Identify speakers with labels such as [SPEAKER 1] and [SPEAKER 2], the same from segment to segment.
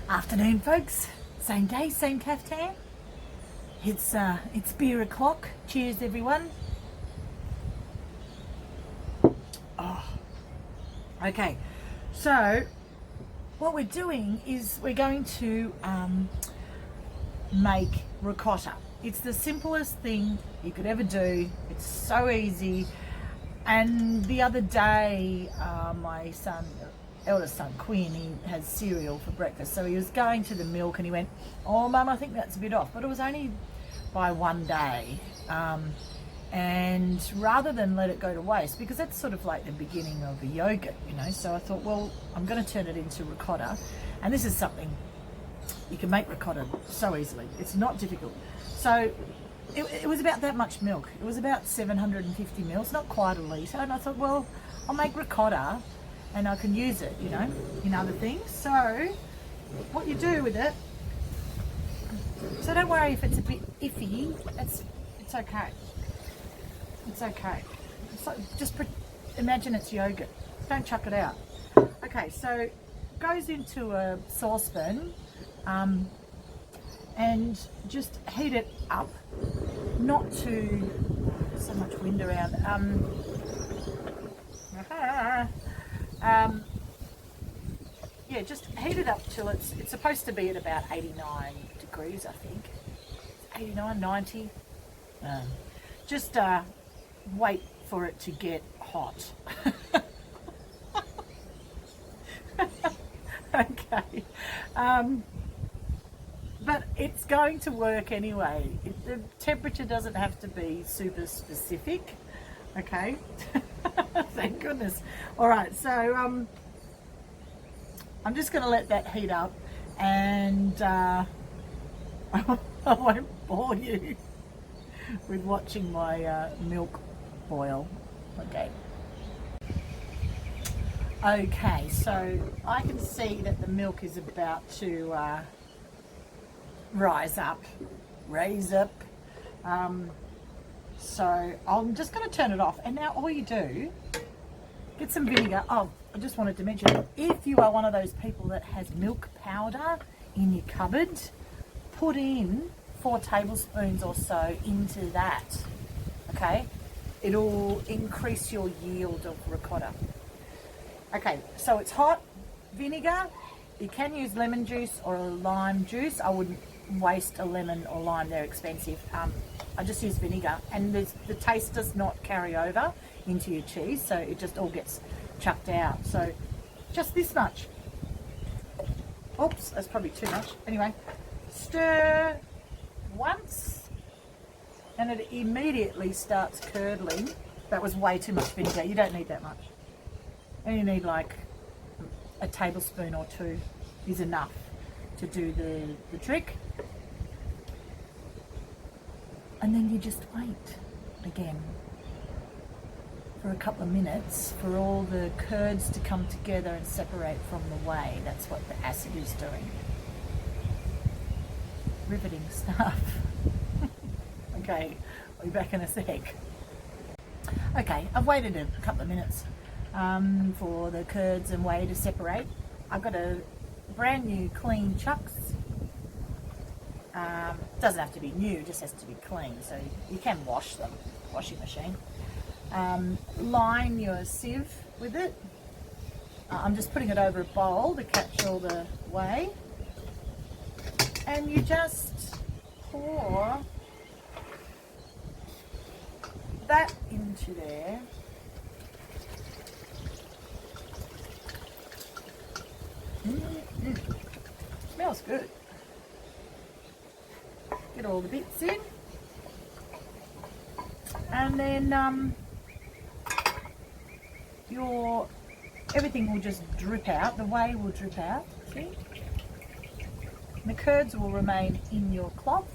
[SPEAKER 1] Afternoon, folks. Same day, same caftan. It's beer o'clock. Cheers, everyone. Oh, okay. So, what we're doing is we're going to make ricotta. It's the simplest thing you could ever do. It's so easy. And the other day, my eldest son Quinn, he has cereal for breakfast, so he was going to the milk and he went, "Oh Mum, I think that's a bit off," but it was only by one day, and rather than let it go to waste, because that's sort of like the beginning of a yogurt, so I thought, well, I'm going to turn it into ricotta. And this is something you can make ricotta so easily. It's not difficult. So it was about that much milk. It was about 750 mils, not quite a litre. And I thought, well, I'll make ricotta and I can use it, in other things. So what you do with it, so don't worry if it's a bit iffy, it's okay. It's okay. Just imagine it's yogurt. Don't chuck it out. Okay, so it goes into a saucepan, and just heat it up, not too so much wind around. Yeah, just heat it up till it's supposed to be at about 89 degrees, I think. 89, 90. Just wait for it to get hot. Okay. But it's going to work anyway. The temperature doesn't have to be super specific. Okay. Thank goodness. All right, so I'm just going to let that heat up, and I won't bore you with watching my milk boil. Okay. Okay, so I can see that the milk is about to raise up. So I'm just going to turn it off, and now all you do, get some vinegar. Oh, I just wanted to mention, if you are one of those people that has milk powder in your cupboard, put in 4 tablespoons or so into that. Okay, it'll increase your yield of ricotta. Okay, so it's hot. Vinegar, you can use lemon juice or a lime juice. I wouldn't waste a lemon or lime, they're expensive. I just use vinegar, and the taste does not carry over into your cheese, so it just all gets chucked out. So just this much. Oops, that's probably too much. Anyway, stir once and it immediately starts curdling. That was way too much vinegar. You don't need that much. And you need like a tablespoon or 2 is enough to do the trick. And then you just wait again for a couple of minutes for all the curds to come together and separate from the whey. That's what the acid is doing. Riveting stuff. Okay, I'll be back in a sec. Okay, I've waited a couple of minutes for the curds and whey to separate. I've got a brand new clean chucks. Doesn't have to be new, just has to be clean, so you can wash them, washing machine. Line your sieve with it. I'm just putting it over a bowl to catch all the whey, and you just pour that into there. Smells good. Get all the bits in, and then everything will just drip out. The whey will drip out. See, and the curds will remain in your cloth.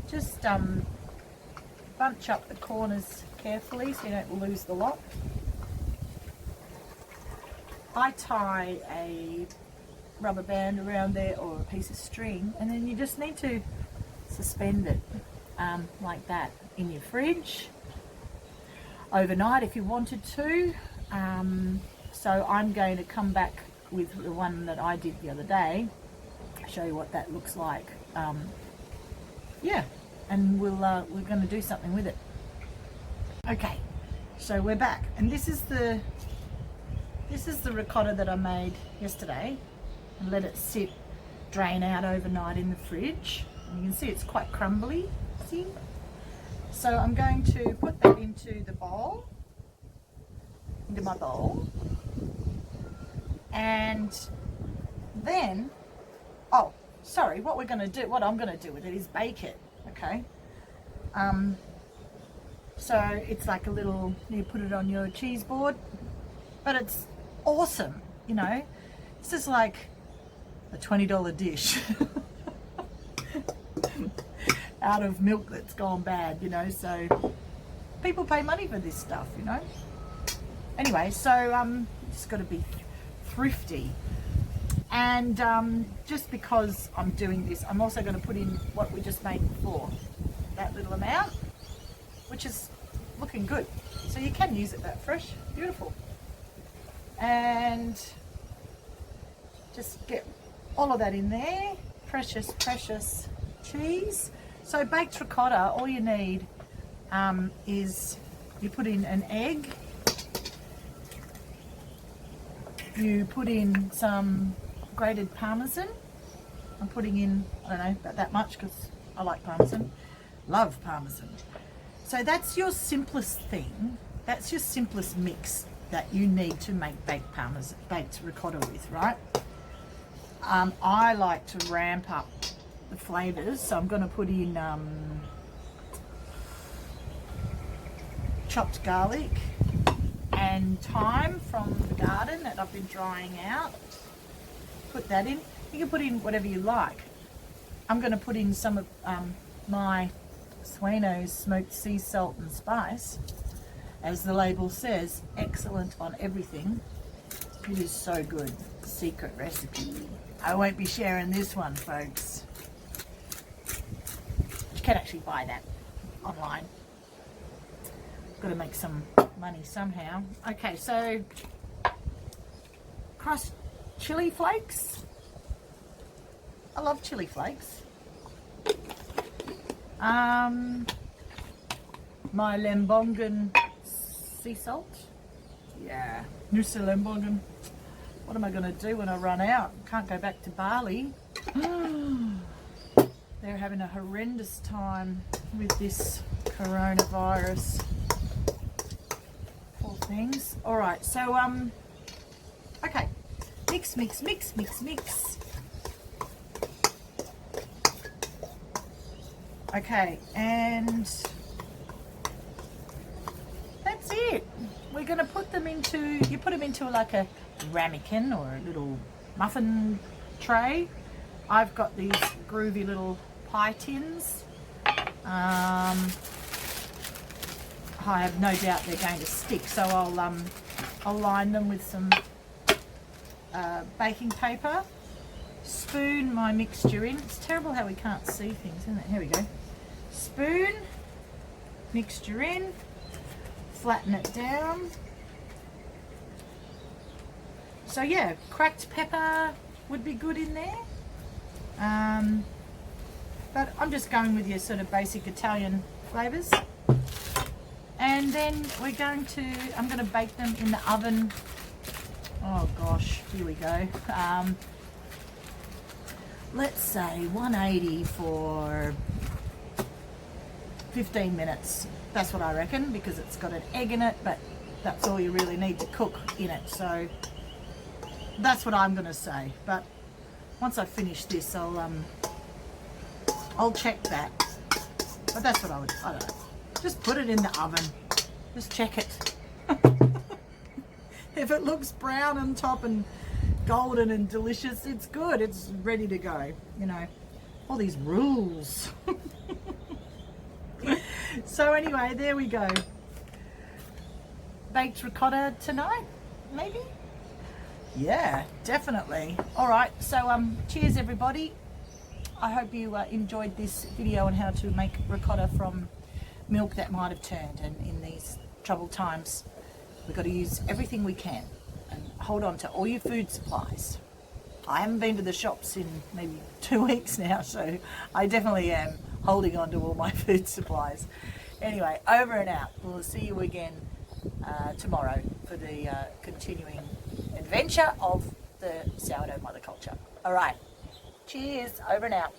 [SPEAKER 1] Just bunch up the corners carefully so you don't lose the lot. I tie a rubber band around there or a piece of string, and then you just need to suspend it like that in your fridge overnight if you wanted to. So I'm going to come back with the one that I did the other day show you what that looks like. Yeah, and we're going to do something with it. Okay, so we're back, and this is the ricotta that I made yesterday and let it sit, drain out overnight in the fridge. And you can see it's quite crumbly. See? So I'm going to put that into my bowl, and then, oh, sorry, what I'm going to do with it is bake it, okay? So it's like a little, you put it on your cheese board, but it's awesome, you know? This is like a $20 dish out of milk that's gone bad, you know? So people pay money for this stuff, you know? Anyway, so just got to be thrifty. And just because I'm doing this, I'm also going to put in what we just made before, that little amount, which is looking good. So you can use it that fresh, beautiful. And just get all of that in there. Precious, precious cheese. So baked ricotta, all you need is you put in an egg, you put in some grated parmesan. I'm putting in, I don't know, about that much because I like parmesan. Love parmesan. So that's your simplest thing. That's your simplest mix that you need to make baked ricotta with, right? I like to ramp up the flavors, so I'm going to put in chopped garlic and thyme from the garden that I've been drying out. Put that in. You can put in whatever you like. I'm going to put in some of my Sueno's smoked sea salt and spice. As the label says, excellent on everything. It is so good. Secret recipe. I won't be sharing this one, folks. You can actually buy that online. Got to make some money somehow. Okay, so crushed chili flakes. I love chili flakes. My Lembongan sea salt. Yeah, Nusa Lembongan. What am I going to do when I run out? Can't go back to Bali. They're having a horrendous time with this coronavirus. Poor things. All right, so okay, mix, mix, mix, mix, mix. Okay, and that's it. We're going to put them into, you put them into like a ramekin or a little muffin tray. I've got these groovy little pie tins. I have no doubt they're going to stick, so I'll line them with some baking paper. Spoon my mixture in. It's terrible how we can't see things, isn't it? Here we go. Spoon, mixture in, flatten it down. So yeah, cracked pepper would be good in there. But I'm just going with your sort of basic Italian flavours. And then I'm going to bake them in the oven. Oh gosh, here we go. Let's say 180 for 15 minutes. That's what I reckon, because it's got an egg in it, but that's all you really need to cook in it. So that's what I'm going to say. But once I finish this, I'll check that. But that's what I don't know. Just put it in the oven. Just check it. If it looks brown on top and golden and delicious, it's good. It's ready to go. You know, all these rules. So anyway, there we go. Baked ricotta tonight, maybe? Yeah, definitely. All right, so cheers everybody. I hope you enjoyed this video on how to make ricotta from milk that might have turned, and in these troubled times we've got to use everything we can and hold on to all your food supplies. I haven't been to the shops in maybe 2 weeks now, so I definitely am holding on to all my food supplies. Anyway, over and out. We'll see you again tomorrow for the continuing adventure of the sourdough mother culture. All right, cheers, over and out.